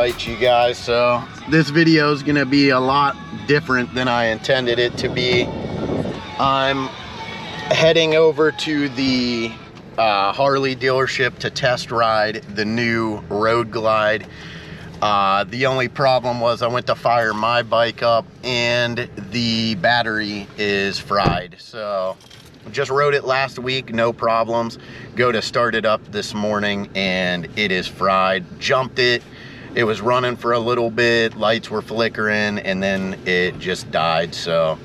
Alright you guys, so this video is gonna be a lot different than I intended it to be. I'm heading over to the Harley dealership to test ride the new Road Glide. The only problem was I went to fire my bike up and the battery is fried. So just rode it last week, no problems. Go to start it up this morning and it is fried. Jumped it. It was running for a little bit, lights were flickering, and then it just died. So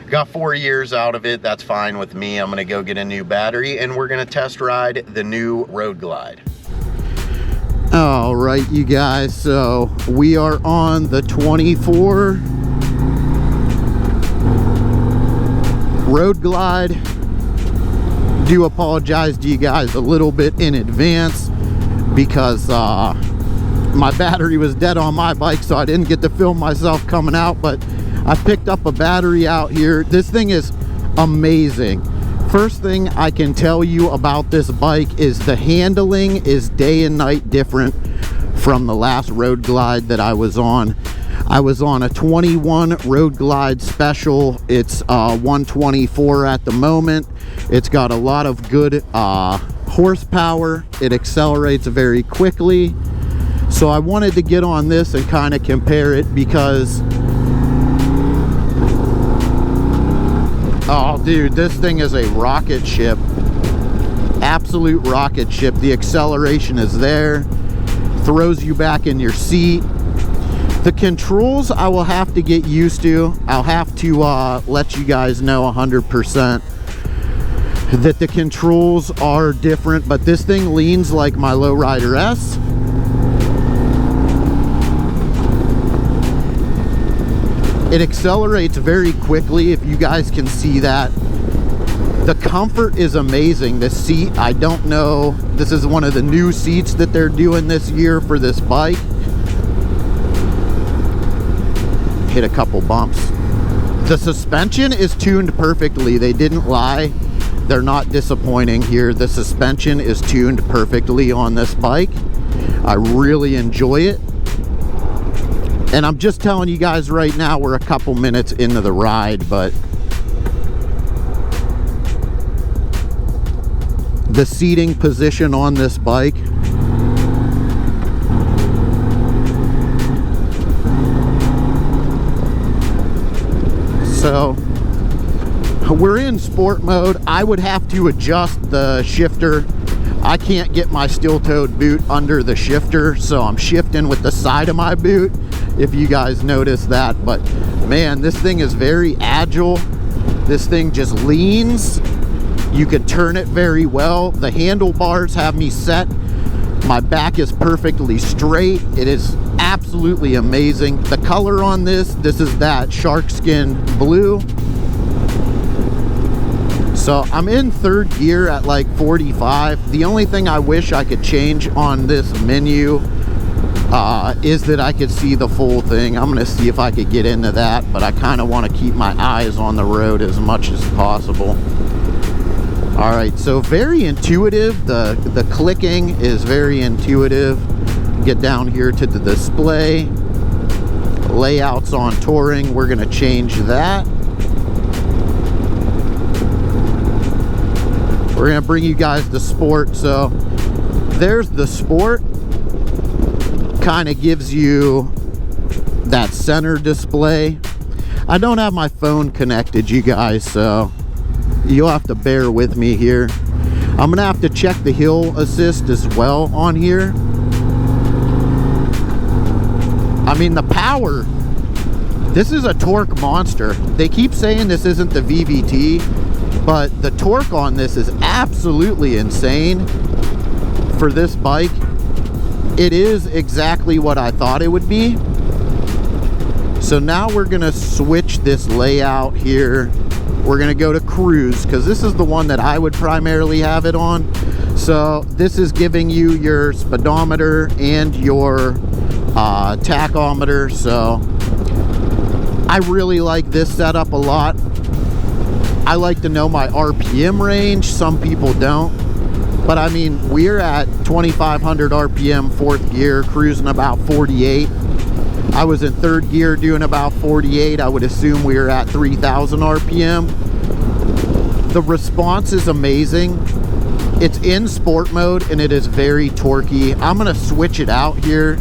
got 4 years out of it. That's fine with me. I'm gonna go get a new battery and we're gonna test ride the new Road Glide. All right, you guys, so we are on the 24 Road Glide. Do apologize to you guys a little bit in advance because my battery was dead on my bike, so I didn't get to film myself coming out, but I picked up a battery out here. This thing is amazing. First thing I can tell you about this bike is the handling is day and night different from the last Road Glide that I was on. I was on a 21 Road Glide Special. It's 124 at the moment. It's got a lot of good horsepower. It accelerates very quickly. So I wanted to get on this and kind of compare it because, oh dude, this thing is a rocket ship. Absolute rocket ship. The acceleration is there. Throws you back in your seat. The controls I will have to get used to. I'll have to let you guys know 100% that the controls are different, but this thing leans like my Lowrider S. It accelerates very quickly, if you guys can see that. The comfort is amazing. The seat, I don't know, this is one of the new seats that they're doing this year for this bike. Hit a couple bumps. The suspension is tuned perfectly. They didn't lie. They're not disappointing here. The suspension is tuned perfectly on this bike. I really enjoy it. And I'm just telling you guys right now, we're a couple minutes into the ride, but the seating position on this bike, so we're in sport mode. I would have to adjust the shifter. I can't get my steel-toed boot under the shifter, so I'm shifting with the side of my boot, if you guys notice that. But man, this thing is very agile. This thing just leans. You can turn it very well. The handlebars have me set. My back is perfectly straight. It is absolutely amazing. The color on this is that shark skin blue. So I'm in third gear at like 45. The only thing I wish I could change on this menu is that I could see the full thing. I'm gonna see if I could get into that, but I kind of want to keep my eyes on the road as much as possible. All right, so very intuitive. The clicking is very intuitive. Get down here to the display. Layouts on touring, we're gonna change that. We're gonna bring you guys to sport. So there's the sport. Kind of gives you that center display. I don't have my phone connected, you guys, so you'll have to bear with me here. I'm gonna have to check the hill assist as well on here. I mean, the power, this is a torque monster. They keep saying this isn't the VVT, but the torque on this is absolutely insane for this bike. It is exactly what I thought it would be. So now we're gonna switch this layout here. We're gonna go to cruise because this is the one that I would primarily have it on. So this is giving you your speedometer and your tachometer. So I really like this setup a lot. I like to know my RPM range. Some people don't. But I mean, we're at 2,500 RPM, fourth gear, cruising about 48. I was in third gear doing about 48. I would assume we were at 3,000 RPM. The response is amazing. It's in sport mode and it is very torquey. I'm gonna switch it out here.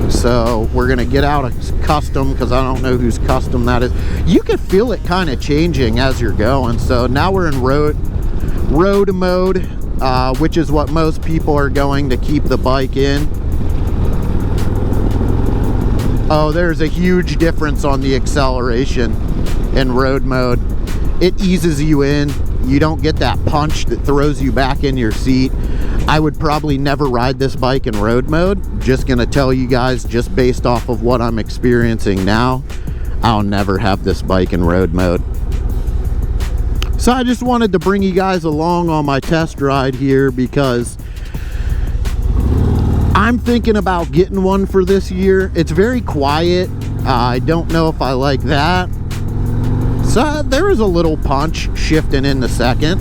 So we're gonna get out of custom because I don't know whose custom that is. You can feel it kind of changing as you're going. So now we're in road mode, which is what most people are going to keep the bike in. Oh, there's a huge difference on the acceleration in road mode. It eases you in. You don't get that punch that throws you back in your seat. I would probably never ride this bike in road mode. Just gonna tell you guys, just based off of what I'm experiencing now, I'll never have this bike in road mode. So I just wanted to bring you guys along on my test ride here because I'm thinking about getting one for this year. It's very quiet. I don't know if I like that. So there is a little punch shifting in the second.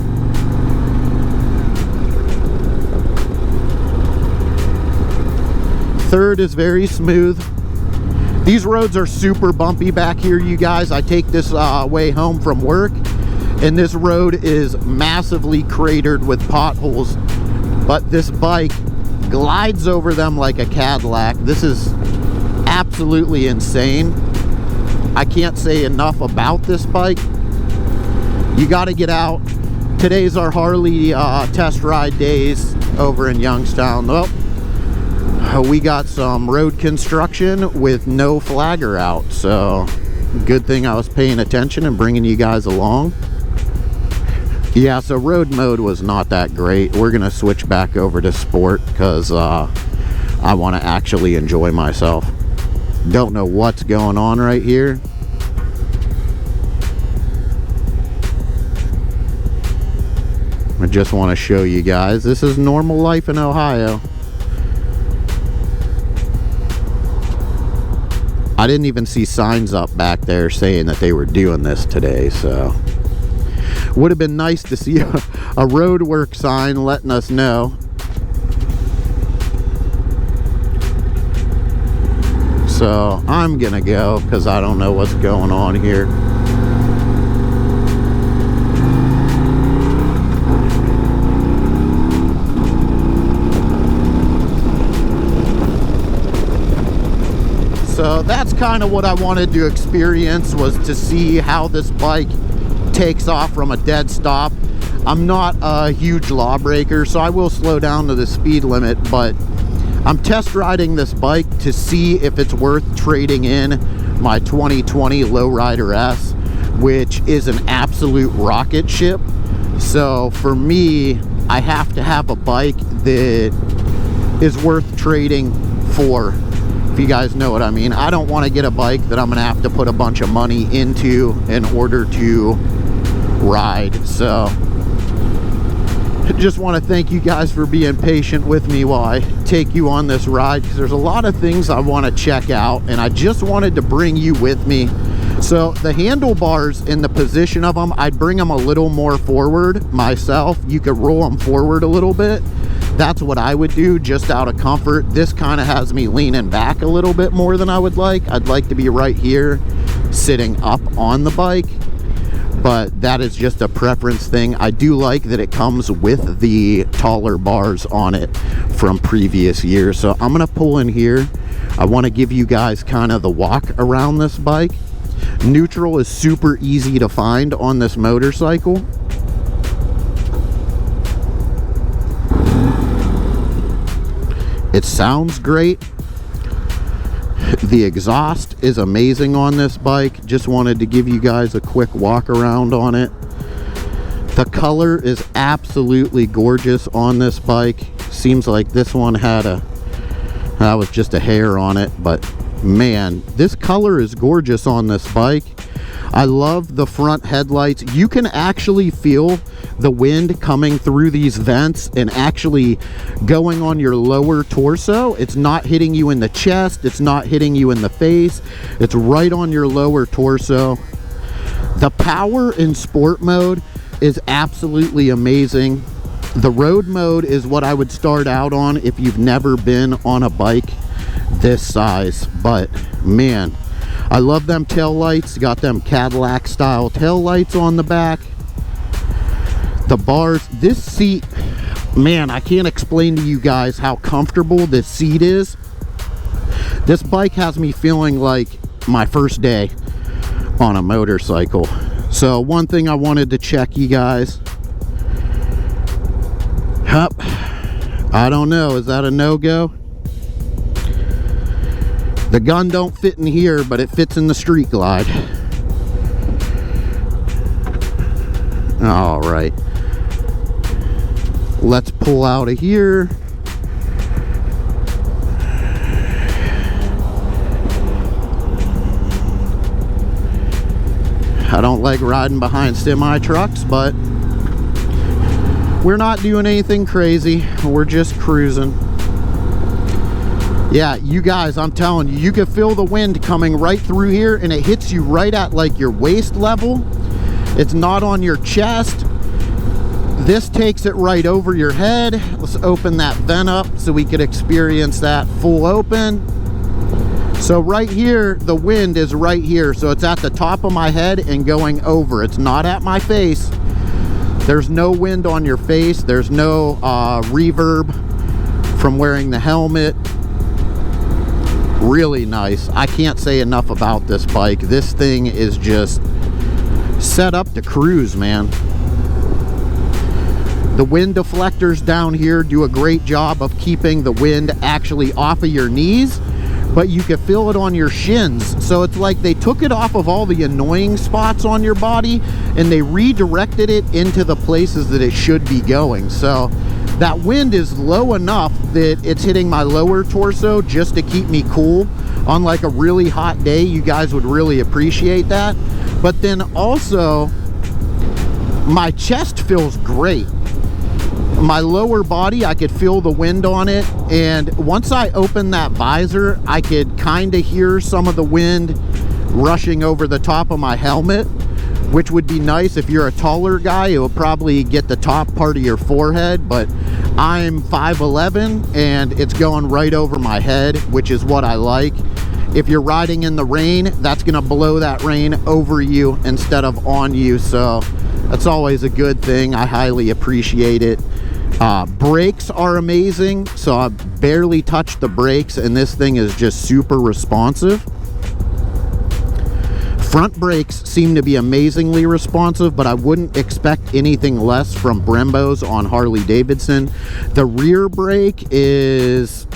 Third is very smooth. These roads are super bumpy back here, you guys. I take this way home from work, and this road is massively cratered with potholes, but this bike glides over them like a Cadillac. This is absolutely insane. I can't say enough about this bike. You got to get out. Today's our Harley test ride days over in Youngstown. Well, we got some road construction with no flagger out, so good thing I was paying attention and bringing you guys along. Yeah, so road mode was not that great. We're gonna switch back over to sport because I want to actually enjoy myself. Don't know what's going on right here. I just want to show you guys, this is normal life in Ohio. I didn't even see signs up back there saying that they were doing this today, so would have been nice to see a road work sign letting us know. So I'm gonna go because I don't know what's going on here. So that's kind of what I wanted to experience, was to see how this bike takes off from a dead stop. I'm not a huge lawbreaker, so I will slow down to the speed limit, but I'm test riding this bike to see if it's worth trading in my 2020 Lowrider S, which is an absolute rocket ship. So for me, I have to have a bike that is worth trading for, if you guys know what I mean. I don't want to get a bike that I'm gonna have to put a bunch of money into in order to ride. So just want to thank you guys for being patient with me while I take you on this ride, because there's a lot of things I want to check out and I just wanted to bring you with me. So the handlebars, in the position of them, I'd bring them a little more forward myself. You could roll them forward a little bit. That's what I would do, just out of comfort. This kind of has me leaning back a little bit more than I would like. I'd like to be right here sitting up on the bike, but that is just a preference thing. I do like that it comes with the taller bars on it from previous years. So I'm gonna pull in here. I want to give you guys kind of the walk around this bike. Neutral is super easy to find on this motorcycle. It sounds great. The exhaust is amazing on this bike. Just wanted to give you guys a quick walk around on it. The color is absolutely gorgeous on this bike. Seems like this one had that was just a hair on it, but man, this color is gorgeous on this bike. I love the front headlights. You can actually feel the wind coming through these vents and actually going on your lower torso. It's not hitting you in the chest. It's not hitting you in the face. It's right on your lower torso. The power in sport mode is absolutely amazing. The road mode is what I would start out on if you've never been on a bike this size. But man, I love them tail lights. Got them Cadillac style tail lights on the back. The bars, this seat, man, I can't explain to you guys how comfortable this seat is. This bike has me feeling like my first day on a motorcycle. So one thing I wanted to check you guys. Hup, I don't know, is that a no-go? The gun don't fit in here, but it fits in the Street Glide. All right. Let's pull out of here. I don't like riding behind semi trucks, but we're not doing anything crazy. We're just cruising. Yeah, you guys, I'm telling you, you can feel the wind coming right through here, and it hits you right at like your waist level. It's not on your chest. This takes it right over your head. Let's open that vent up so we could experience that full open. So right here, the wind is right here. So it's at the top of my head and going over. It's not at my face. There's no wind on your face. There's no reverb from wearing the helmet. Really nice. I can't say enough about this bike. This thing is just set up to cruise, man. The wind deflectors down here do a great job of keeping the wind actually off of your knees, but you can feel it on your shins. So it's like they took it off of all the annoying spots on your body and they redirected it into the places that it should be going. So that wind is low enough that it's hitting my lower torso just to keep me cool. On like a really hot day, you guys would really appreciate that. But then also, my chest feels great. My lower body, I could feel the wind on it, and once I opened that visor, I could kind of hear some of the wind rushing over the top of my helmet, which would be nice. If you're a taller guy, it will probably get the top part of your forehead, but I'm 5'11", and it's going right over my head, which is what I like. If you're riding in the rain, that's gonna blow that rain over you instead of on you, so that's always a good thing. I highly appreciate it. Brakes are amazing, so I barely touched the brakes, and this thing is just super responsive. Front brakes seem to be amazingly responsive, but I wouldn't expect anything less from Brembos on Harley Davidson. The rear brake is,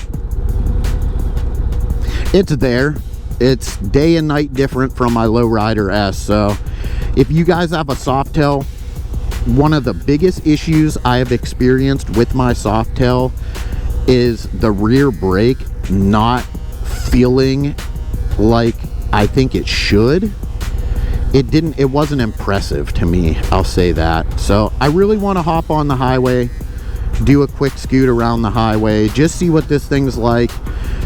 it's there. It's day and night different from my Lowrider S. So if you guys have a Softail, one of the biggest issues I have experienced with my Softail is the rear brake not feeling like I think it should. It wasn't impressive to me, I'll say that. So I really want to hop on the highway, do a quick scoot around the highway, just see what this thing's like,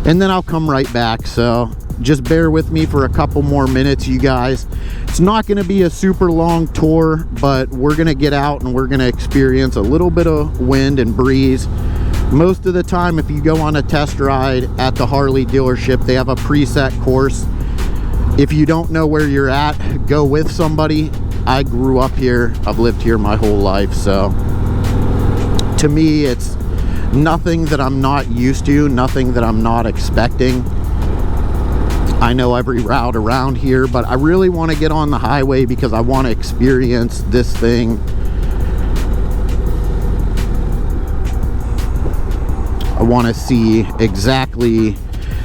and then I'll come right back. So just bear with me for a couple more minutes, you guys. It's not going to be a super long tour, but we're going to get out and we're going to experience a little bit of wind and breeze. Most of the time, if you go on a test ride at the Harley dealership, they have a preset course. If you don't know where you're at, go with somebody. I grew up here. I've lived here my whole life, so to me, it's nothing that I'm not used to, nothing that I'm not expecting. I know every route around here, but I really want to get on the highway because I want to experience this thing. I want to see exactly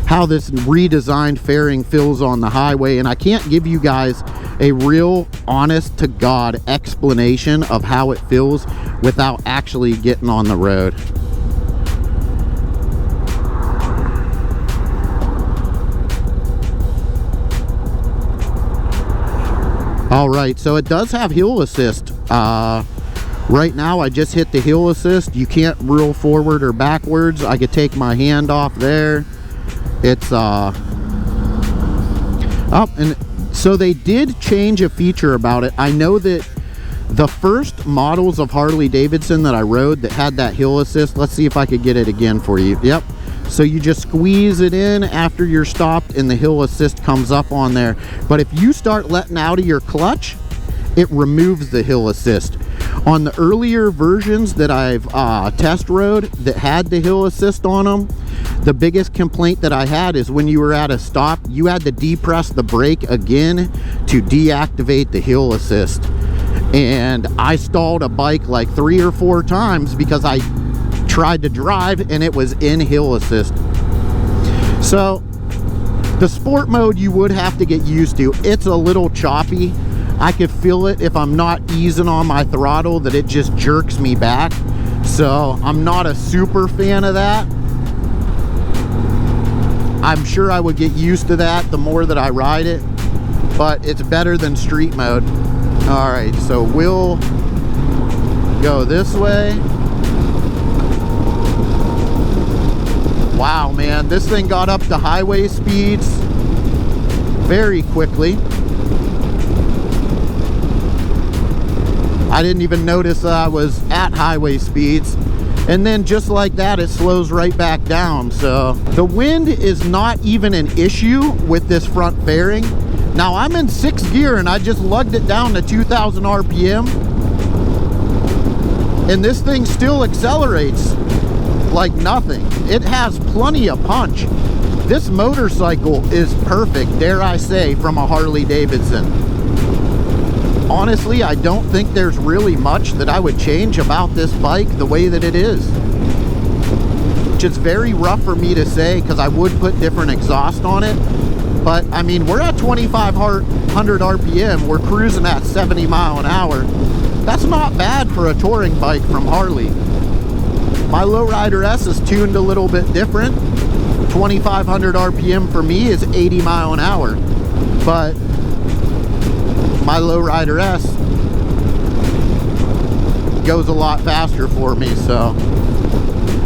how this redesigned fairing feels on the highway, and I can't give you guys a real honest to God explanation of how it feels without actually getting on the road. All right, so it does have hill assist. Right now I just hit the hill assist. You can't roll forward or backwards. I could take my hand off there. It's oh, and so they did change a feature about it. I know that The first models of Harley Davidson that I rode that had that hill assist, let's see if I could get it again for you. Yep. So you just squeeze it in after you're stopped and the hill assist comes up on there. But if you start letting out of your clutch, it removes the hill assist. On the earlier versions that I've test rode that had the hill assist on them, the biggest complaint that I had is when you were at a stop, you had to depress the brake again to deactivate the hill assist. And I stalled a bike like 3 or 4 times because I tried to drive and it was in hill assist. So the sport mode you would have to get used to. It's a little choppy. I could feel it if I'm not easing on my throttle, that it just jerks me back. So I'm not a super fan of that. I'm sure I would get used to that the more that I ride it, but it's better than street mode. All right, so we'll go this way. Wow, man, this thing got up to highway speeds very quickly. I didn't even notice I was at highway speeds. And then just like that, it slows right back down. So the wind is not even an issue with this front fairing. Now I'm in 6th gear and I just lugged it down to 2,000 RPM. And this thing still accelerates like nothing. It has plenty of punch. This motorcycle is perfect, dare I say, from a Harley Davidson. Honestly, I don't think there's really much that I would change about this bike the way that it is. Which is very rough for me to say because I would put different exhaust on it. But I mean, we're at 2,500 RPM. We're cruising at 70 mile an hour. That's not bad for a touring bike from Harley. My Lowrider S is tuned a little bit different. 2,500 RPM for me is 80 mile an hour. But my Lowrider S goes a lot faster for me. So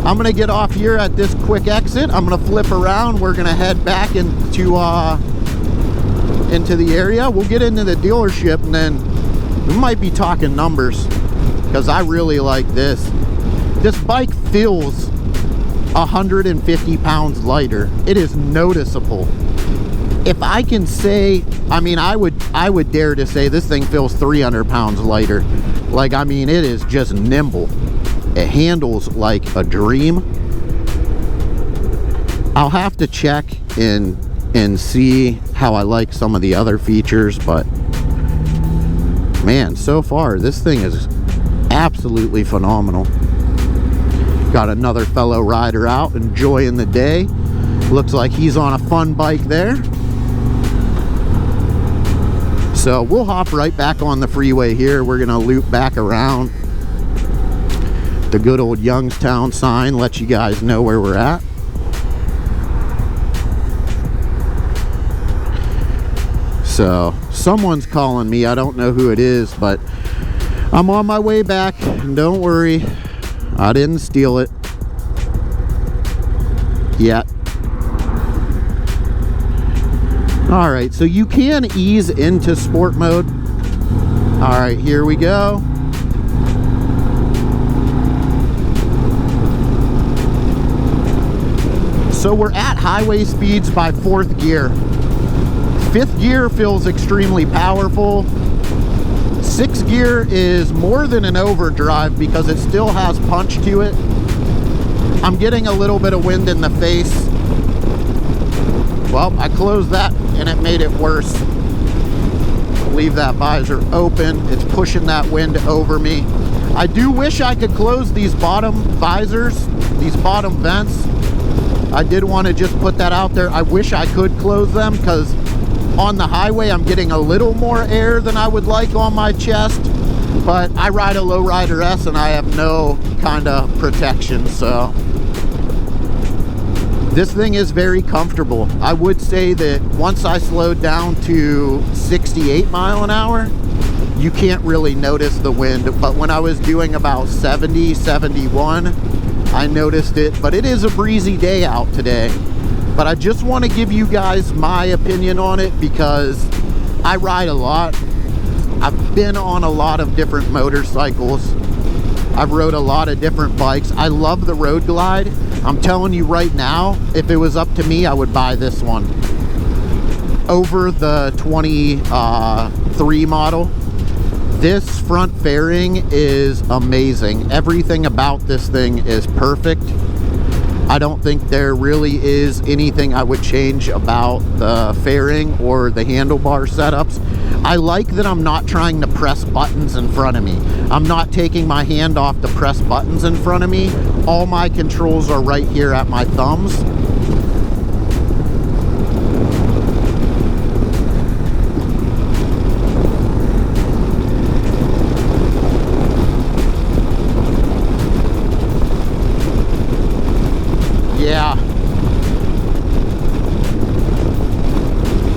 I'm gonna get off here at this quick exit. I'm gonna flip around. We're gonna head back into the area. We'll get into the dealership and then we might be talking numbers because I really like this. This bike feels 150 pounds lighter. It is noticeable. If I can say, I mean, I would dare to say this thing feels 300 pounds lighter. Like, I mean, it is just nimble. It handles like a dream. I'll have to check and see how I like some of the other features, but man, so far this thing is absolutely phenomenal. Got another fellow rider out enjoying the day. Looks like he's on a fun bike there. So we'll hop right back on the freeway here. We're gonna loop back around. The good old Youngstown sign lets you guys know where we're at. So someone's calling me. I don't know who it is, but I'm on my way back. And don't worry, I didn't steal it yet. All right, so you can ease into sport mode. All right, here we go. So we're at highway speeds by 4th gear. 5th gear feels extremely powerful. 6th gear is more than an overdrive because it still has punch to it. I'm getting a little bit of wind in the face. Well, I closed that and it made it worse. Leave that visor open. It's pushing that wind over me. I do wish I could close these bottom visors, these bottom vents. I did want to just put that out there. I wish I could close them because on the highway I'm getting a little more air than I would like on my chest. But I ride a Lowrider S and I have no kind of protection, so this thing is very comfortable. I would say that once I slowed down to 68 mile an hour, you can't really notice the wind. But when I was doing about 70, 71, I noticed it. But it is a breezy day out today. But I just want to give you guys my opinion on it because I ride a lot. I've been on a lot of different motorcycles. I've rode a lot of different bikes. I love the Road Glide. I'm telling you right now, if it was up to me, I would buy this one over the 23 model. This front fairing is amazing. Everything about this thing is perfect. I don't think there really is anything I would change about the fairing or the handlebar setups. I like that I'm not trying to press buttons in front of me. I'm not taking my hand off to press buttons in front of me. All my controls are right here at my thumbs.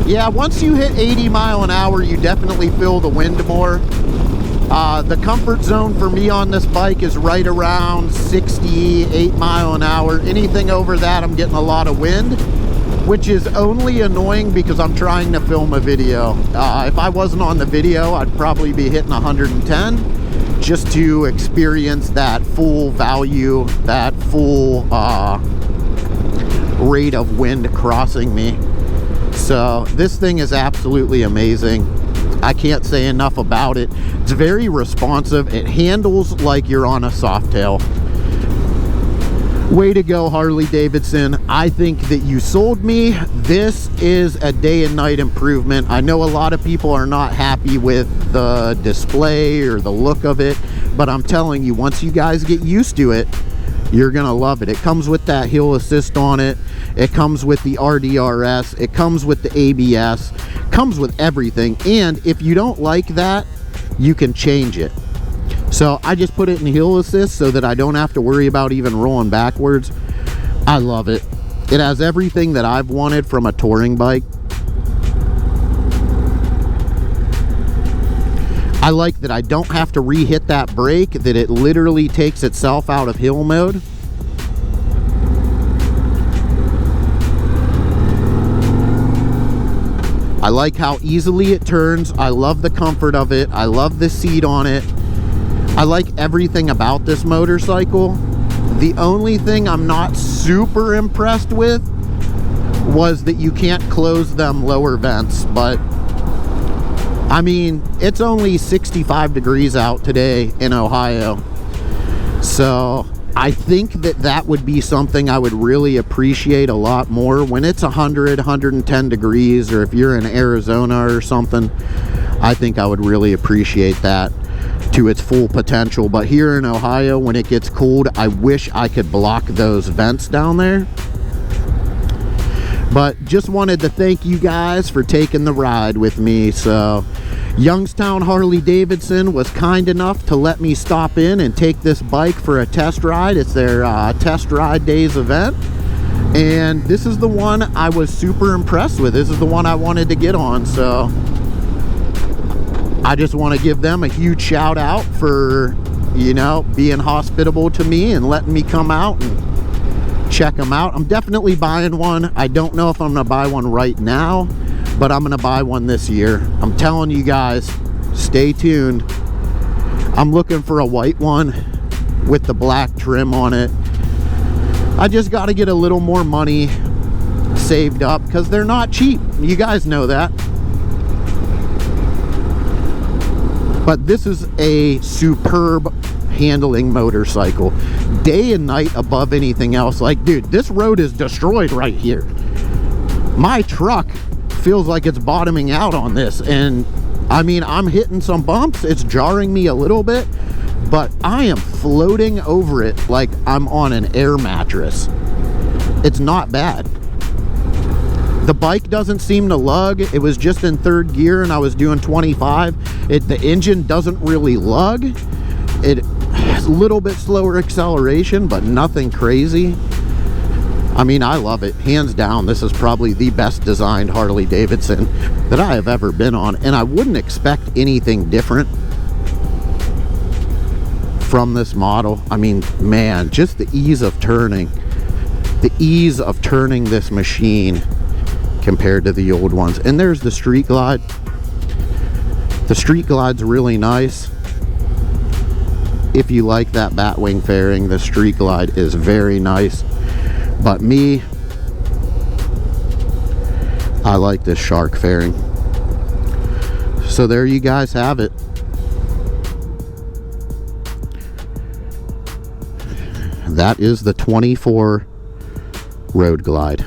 Yeah, once you hit 80 mile an hour, you definitely feel the wind more. The comfort zone for me on this bike is right around 68 mile an hour. Anything over that, I'm getting a lot of wind, which is only annoying because I'm trying to film a video. If I wasn't on the video, I'd probably be hitting 110 just to experience that full value, that full rate of wind crossing me. So this thing is absolutely amazing. I can't say enough about it. It's very responsive. It handles like you're on a softail. Way to go, Harley Davidson. I think that you sold me. This is a day and night improvement. I know a lot of people are not happy with the display or the look of it, but I'm telling you, once you guys get used to it, you're gonna love it. It comes with that hill assist on it. It comes with the RDRS. It comes with the ABS. Comes with everything. And if you don't like that, you can change it. So I just put it in hill assist so that I don't have to worry about even rolling backwards. I love it. It has everything that I've wanted from a touring bike. I like that I don't have to re-hit that brake, that it literally takes itself out of hill mode. I like how easily it turns. I love the comfort of it. I love the seat on it. I like everything about this motorcycle. The only thing I'm not super impressed with was that you can't close them lower vents, but I mean, it's only 65 degrees out today in Ohio. So I think that that would be something I would really appreciate a lot more when it's 100, 110 degrees, or if you're in Arizona or something. I think I would really appreciate that to its full potential. But here in Ohio, when it gets cold, I wish I could block those vents down there. But just wanted to thank you guys for taking the ride with me. So Youngstown Harley Davidson was kind enough to let me stop in and take this bike for a test ride. It's their test ride days event, and this is the one I was super impressed with. This is the one I wanted to get on, so I just want to give them a huge shout out for, you know, being hospitable to me and letting me come out and check them out. I'm definitely buying one. I don't know if I'm gonna buy one right now, but I'm gonna buy one this year. I'm telling you guys, stay tuned. I'm looking for a white one with the black trim on it. I just got to get a little more money saved up because they're not cheap. You guys know that. But this is a superb handling motorcycle, day and night above anything else. Like, dude, this road is destroyed right here. My truck feels like it's bottoming out on this, and I mean, I'm hitting some bumps. It's jarring me a little bit, but I am floating over it like I'm on an air mattress. It's not bad. The bike doesn't seem to lug. It was just in third gear and I was doing 25. The engine doesn't really lug. It has a little bit slower acceleration, but nothing crazy. I mean, I love it. Hands down, this is probably the best designed Harley Davidson that I have ever been on, and I wouldn't expect anything different from this model. I mean, man, just the ease of turning. The ease of turning this machine compared to the old ones. And there's the Street Glide. The Street Glide's really nice. If you like that Batwing fairing, the Street Glide is very nice. But me, I like this Shark fairing. So there you guys have it. That is the 24 Road Glide.